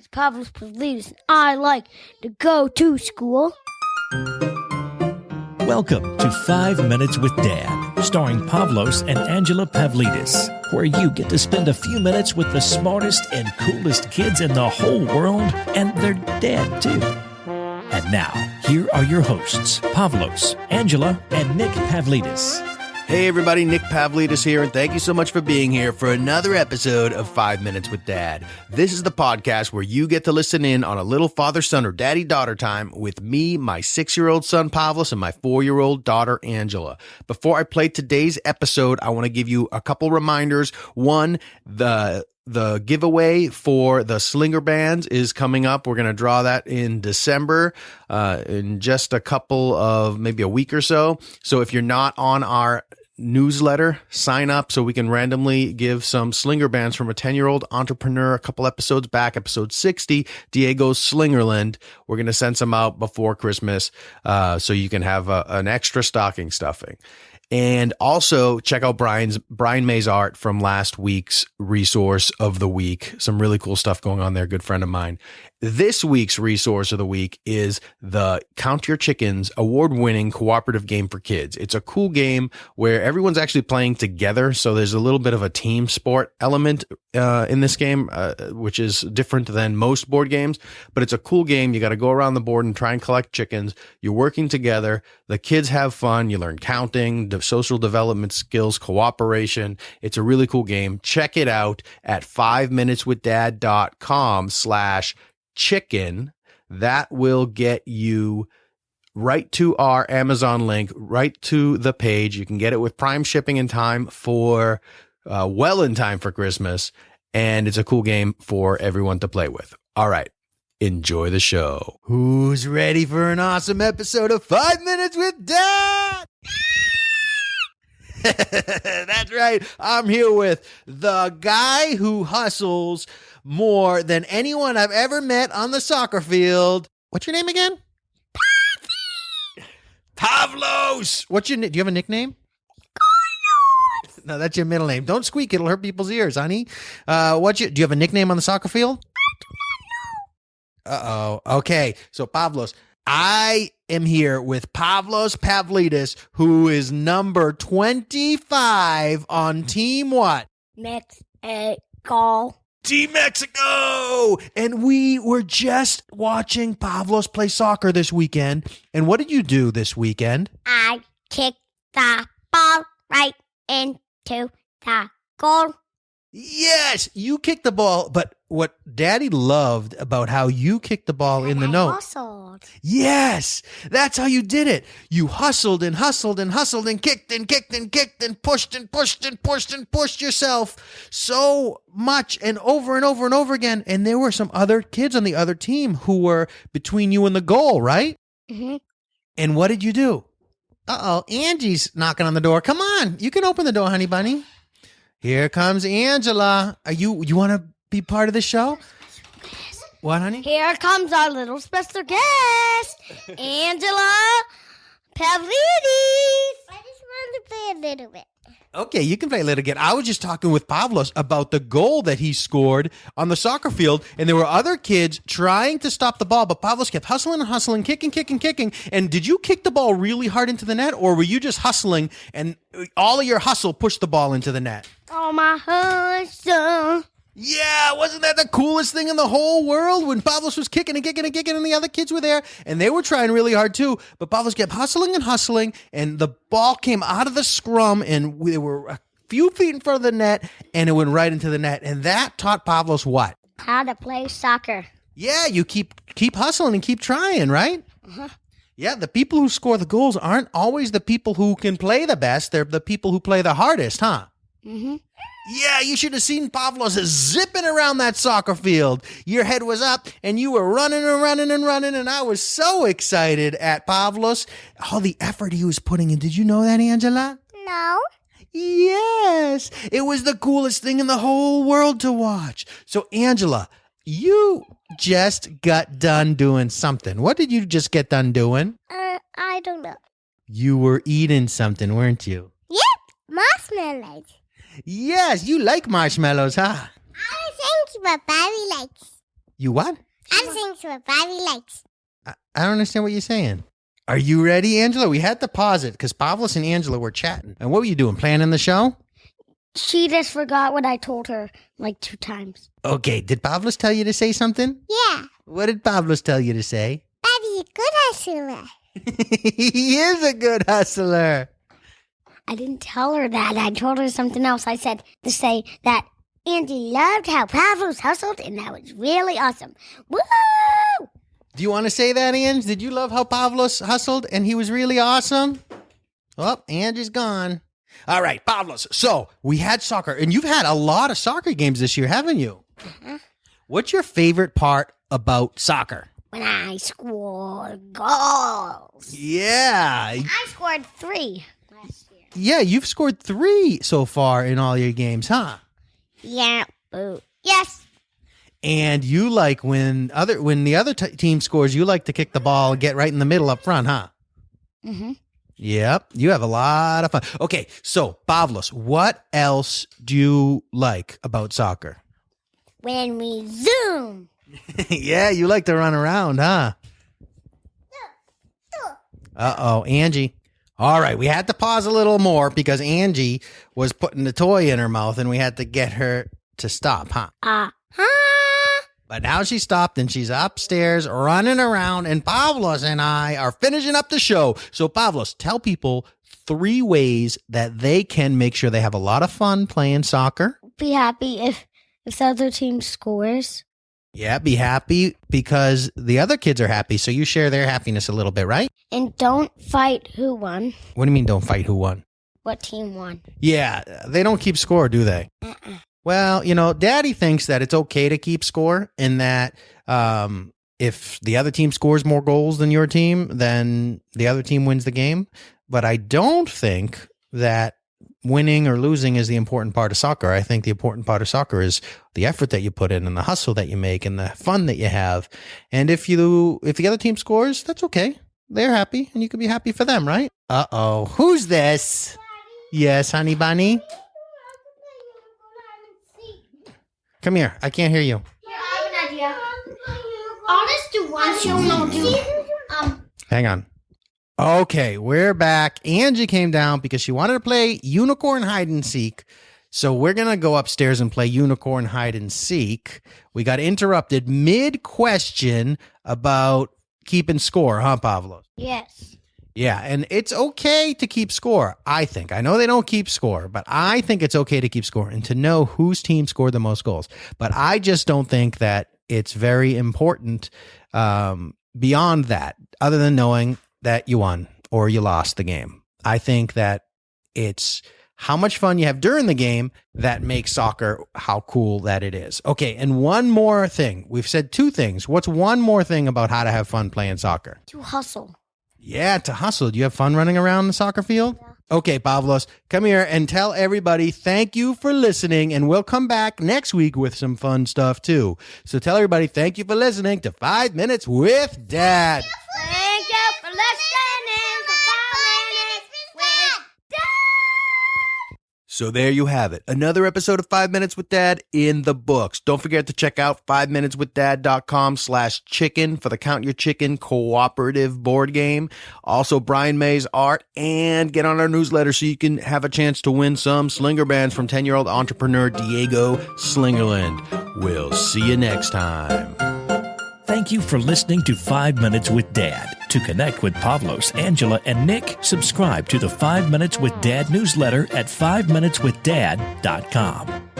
is Pavlos, and I like to go to school. Welcome to 5 Minutes with Dad, starring Pavlos and Angela Pavlidis, where you get to spend a few minutes with the smartest and coolest kids in the whole world, and their dad, too. And now, here are your hosts, Pavlos, Angela, and Nick Pavlidis. Hey everybody, Nick Pavlidis here, and thank you so much for being here for another episode of 5 Minutes with Dad. This is the podcast where you get to listen in on a little father-son or daddy-daughter time with me, my 6-year-old son Pavlos, and my 4-year-old daughter Angela. Before I play today's episode, I want to give you a couple reminders. One, the giveaway for the Slinger Bands is coming up. We're going to draw that in December, in just a couple of, maybe a week or so. So if you're not on our newsletter, sign up so we can randomly give some Slinger Bands from a 10-year-old entrepreneur. A couple episodes back, episode 60, Diego's Slingerland. We're going to send some out before Christmas, so you can have an extra stocking stuffing. And also check out Brian May's art from last week's resource of the week. Some really cool stuff going on there. Good friend of mine. This week's resource of the week is the Count Your Chickens award-winning cooperative game for kids. It's a cool game where everyone's actually playing together. So there's a little bit of a team sport element in this game, which is different than most board games. But it's a cool game. You got to go around the board and try and collect chickens. You're working together. The kids have fun. You learn counting, social development skills, cooperation. It's a really cool game. Check it out at 5minuteswithDad.com/chicken. That will get you right to our Amazon link, right to the page. You can get it with Prime shipping in time for, well in time for Christmas. And it's a cool game for everyone to play with. All right. Enjoy the show. Who's ready for an awesome episode of 5 Minutes with Dad? That's right. I'm here with the guy who hustles more than anyone I've ever met on the soccer field. What's your name again? Pavlos. What's your? Do you have a nickname? Carlos. No, that's your middle name. Don't squeak; it'll hurt people's ears, honey. Do you have a nickname on the soccer field? Uh-oh. Okay. So Pavlos, I am here with Pavlos Pavlidis, who is number 25 on Team what? Mexico. Team Mexico! And we were just watching Pavlos play soccer this weekend. And what did you do this weekend? I kicked the ball right into the goal. Yes, you kicked the ball, but what Daddy loved about how you kicked the ball in the note. Hustled. Yes, that's how you did it. You hustled and hustled and hustled and kicked and kicked and kicked and pushed and pushed and pushed and pushed yourself so much and over and over and over again. And there were some other kids on the other team who were between you and the goal, right? Mm-hmm. And what did you do? Uh-oh, Angie's knocking on the door. Come on, you can open the door, honey bunny. Here comes Angela. You want to be part of the show? What, honey? Here comes our little special guest, Angela Pavlidis. I just wanted to play a little bit. Okay, you can play a little bit. I was just talking with Pavlos about the goal that he scored on the soccer field, and there were other kids trying to stop the ball, but Pavlos kept hustling and hustling, kicking. And did you kick the ball really hard into the net, or were you just hustling and all of your hustle pushed the ball into the net? Oh, my hustle. Yeah, wasn't that the coolest thing in the whole world when Pavlos was kicking and the other kids were there and they were trying really hard too, but Pavlos kept hustling and the ball came out of the scrum and they were a few feet in front of the net and it went right into the net, and that taught Pavlos what? How to play soccer. Yeah, you keep hustling and keep trying, right? Uh-huh. Yeah, the people who score the goals aren't always the people who can play the best. They're the people who play the hardest, huh? Mm-hmm. Yeah, you should have seen Pavlos zipping around that soccer field. Your head was up and you were running, and I was so excited at Pavlos. All the effort he was putting in. Did you know that, Angela? No. Yes. It was the coolest thing in the whole world to watch. So, Angela, you just got done doing something. What did you just get done doing? I don't know. You were eating something, weren't you? Yep, marshmallows. Yes, you like marshmallows, huh? I think what Bobby likes. You what? I'm singing to what Bobby likes. I don't understand what you're saying. Are you ready, Angela? We had to pause it because Pavlos and Angela were chatting. And what were you doing, planning the show? She just forgot what I told her like 2 times. Okay, did Pavlos tell you to say something? Yeah. What did Pavlos tell you to say? Bobby's a good hustler. He is a good hustler. I didn't tell her that. I told her something else. I said to say that Andy loved how Pavlos hustled and that was really awesome. Woo! Do you want to say that, Ange? Did you love how Pavlos hustled and he was really awesome? Oh, Ange is gone. All right, Pavlos. So we had soccer, and you've had a lot of soccer games this year, haven't you? Uh-huh. What's your favorite part about soccer? When I scored goals. Yeah. I scored 3 last year. Yeah, you've scored 3 so far in all your games, huh? Yeah. Boo. Yes. And you like when the other team scores, you like to kick the ball and get right in the middle up front, huh? Mm-hmm. Yep, you have a lot of fun. Okay, so Pavlos, what else do you like about soccer? When we zoom. Yeah, you like to run around, huh? Uh-oh, Angie. All right, we had to pause a little more because Angie was putting the toy in her mouth and we had to get her to stop, huh? But now she stopped and she's upstairs running around, and Pavlos and I are finishing up the show. So Pavlos, tell people 3 ways that they can make sure they have a lot of fun playing soccer. Be happy if the other team scores. Yeah, be happy because the other kids are happy, so you share their happiness a little bit, right? And don't fight who won. What do you mean don't fight who won? What team won. Yeah, they don't keep score, do they? Well, Daddy thinks that it's okay to keep score and that if the other team scores more goals than your team, then the other team wins the game. But I don't think that winning or losing is the important part of soccer. I think the important part of soccer is the effort that you put in and the hustle that you make and the fun that you have. And if the other team scores, that's okay. They're happy and you can be happy for them, right? Uh-oh. Who's this? Daddy? Yes, honey bunny. Come here. I can't hear you. Yeah, I have an idea. I'll just do one show and I'll do Hang on. Okay, we're back. Angie came down because she wanted to play unicorn hide and seek. So we're going to go upstairs and play unicorn hide and seek. We got interrupted mid-question about keeping score, huh, Pavlos? Yes. Yeah, and it's okay to keep score, I think. I know they don't keep score, but I think it's okay to keep score and to know whose team scored the most goals. But I just don't think that it's very important beyond that, other than knowing that you won or you lost the game. I think that it's how much fun you have during the game that makes soccer how cool that it is. Okay, and one more thing. We've said 2 things. What's one more thing about how to have fun playing soccer? To hustle. Yeah, to hustle. Do you have fun running around the soccer field? Yeah. Okay, Pavlos, come here and tell everybody thank you for listening, and we'll come back next week with some fun stuff too. So tell everybody thank you for listening to 5 Minutes with Dad. Thank you for listening to 5 Minutes with Dad. So there you have it. Another episode of 5 Minutes with Dad in the books. Don't forget to check out 5minuteswithdad.com/chicken for the Count Your Chicken cooperative board game. Also Brian May's art, and get on our newsletter so you can have a chance to win some slinger bands from 10-year-old entrepreneur Diego Slingerland. We'll see you next time. Thank you for listening to 5 Minutes with Dad. To connect with Pavlos, Angela, and Nick, subscribe to the 5 Minutes with Dad newsletter at 5minuteswithdad.com.